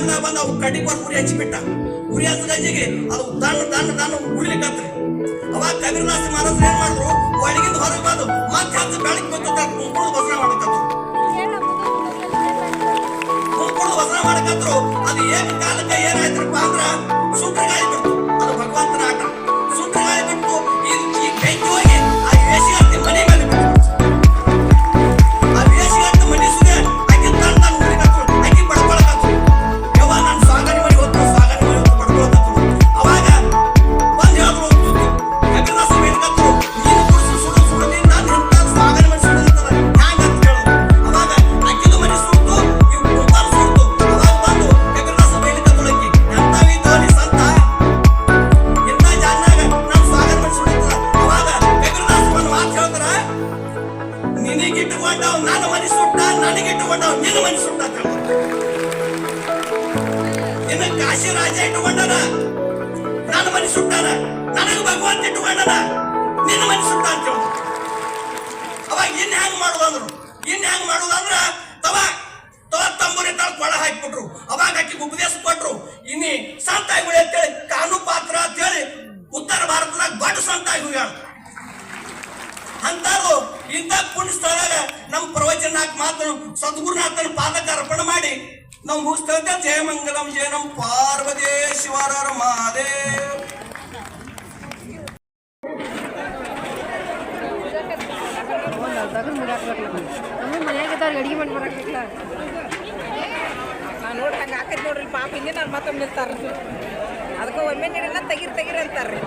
ಜಾಗದಾಗ ಬಂದು ಅವು ಕಡ್ಡಿ ಕೊಟ್ಟು ಉರಿ ಹಚ್ಚಿಬಿಟ್ಟ. ಉರಿ ಹಚ್ಚ ಗಂಜಿಗೆ ಅದು ದಾನ ಉಳಿಲಿಕ್ಕತ್ರಿ. ಅವಾಗ ಕಬೀರದಾಸ ಮಹಾರಾಜರು ಏನ್ ಮಾಡಿದ್ರು, ಒಳಗಿಂದ ಹೊರಗೆ ಬಂದು ಮತ್ತೆ ಹಚ್ಚ ಬೆಳಗ್ಗೆ ಗೊತ್ತ ಕುಂಕುಳದ ಭಜನ ಮಾಡಕತ್ರು. ಕುಂಕುಳದ ಭಜನ ಮಾಡಕತ್ರು. ಅದು ಏಕ ಕಾಲಕ್ಕೆ ಏನಾಯ್ತ್ರಪ್ಪ ಅಂದ್ರ ಸುಟ್ರ ಗಾಳಿ ಬಿಡ್ತು. ಅದು ಭಗವಂತನ ಆಟ. ಸುಟ್ರ ಗಾಳಿ ಬಿಟ್ಟು ಈ ಬೆಂಕಿ ಹೋಗಿ ಆ ವೇಷಗಾರ್ತಿ ಮನೆ ಮೇಲೆ ಬಿಟ್ಟು. ಆ ವೇಷಗಾರ್ತಿ ಮನೆ ಸುದೆ ಆಕೆ ತನ್ನ ಹುಡುಗತ್ತು ಆಕೆ ಬಡ್ಕೊಳಕತ್ತು. ಯವ್ವ ನಾನು ಸ್ವಾಗತ ಮಾಡಿ ಹೊತ್ತು ಬಡ್ಕೊಳಕತ್ತು. ಅವಾಗ ಬಂದು ಹೇಳಿದ್ರು ಕಬೀರದಾಸ ಬೇಡ್ಕತ್ರು, ನೀನು ಕುಡಿಸು ಸುಡು ನಾನು ಎಂತ ಸ್ವಾಗತ ಮಾಡಿ ಸುಡುತ್ತದ ಹ್ಯಾಂಗ ಅಂತ ಹೇಳಿದ್ರು. ಅವಾಗ ಆಕೆದು ಮನೆ ಸುಟ್ಟು ಇವು ಕುಂಬಾರ ಸುಟ್ಟು. ಅವಾಗ ಬಂದು ಕಬೀರದಾಸ ಬೇಡ್ಕತ್ರು ಆಕಿ, ಎಂತಾವಿದ್ದು ನೀ ಸಂತ ಎಂತ ಜಾಗನಾಗ ನಾನು ಸ್ವಾಗತ ಮಾಡಿ ಸುಡುತ್ತದ. ಅವಾಗ ಕಬೀರದಾಸ ಒಂದು ಮಾತು ಹೇಳ್ತಾರ, ನಿನಗಿಟ್ಟುಕೊಂಡವ್ ನನ್ನ ಮನೆ ಸುಟ್ಟ, ನನಗಿಟ್ಟುಕೊಂಡವ್ ನಿನ್ನ ಮನೆ ಸುಟ್ಟ ಅಂತ ಹೇಳ್ತಾರೆ. ಇನ್ನ ಕಾಶಿ ರಾಜ ಇಟ್ಟುಕೊಂಡನ, ನನ್ನ ಮನೆ ಸುಟ್ಟಾನ. ನನಗೆ ಭಗವಂತ ಇಟ್ಟುಕೊಂಡನ, ನಿನ್ನ ಮನೆ ಸುಟ್ಟ ಅಂತ ಹೇಳ್ತಾರೆ. ಅವಾಗ ಇನ್ ಹೆಂಗ್ ಮಾಡುದಂದ್ರ ತವ ತಂಬೂರಿ ತಾಳ ಕೊಳ ಹಾಕಿಬಿಟ್ರು. ಅವಾಗ ಆಕಿಗೆ ಉಪದೇಶ ಕೊಟ್ರು, ಇನ್ನಿ ಸಂತಾಯಿಗಳು ಅಂತೇಳಿ ಕಾನು ಪಾತ್ರ ಅಂತೇಳಿ ಉತ್ತರ ಭಾರತದಾಗ ದೊಡ್ಡ ಸಂತಾಯಿ ಹೋಗ್ಯಾಳ. ಅಂತಾರು ಇಂಥ ಪುಣ್ಯ ಸ್ಥಳದಾಗ ನಮ್ಮ ಪ್ರವಚನಕ್ಕೆ ಮಾತ್ರ ಸದ್ಗುರುನಾಥನ ಪಾದಕ್ಕೆ ಅರ್ಪಣೆ ಮಾಡಿ ನಾವು ಮುಗಿಸ್ತೇವೆ. ಜಯ ಮಂಗಲಂ ಜಯ ನಮ್ ಪಾರ್ವತೇಶ್ವರ ಮಹಾದೇವ್. ಅಡಿಗೆ ಮಾಡಿ ಬರಕ್ಕಿಲ್ಲ ನಾನು ನೋಡ್ರಿ ಹಂಗೆ ಹಾಕೈತಿ ನೋಡ್ರಿ ಪಾಪ ಹಿಂದೆ ನಾನು ಮತ್ತೊಮ್ಮೆ ನಿಲ್ತಾರ. ಅದಕ್ಕೆ ಒಮ್ಮೆ ನೀಡಲ್ಲ ತೆಗಿರ್ ಅಂತಾರ್ರಿ.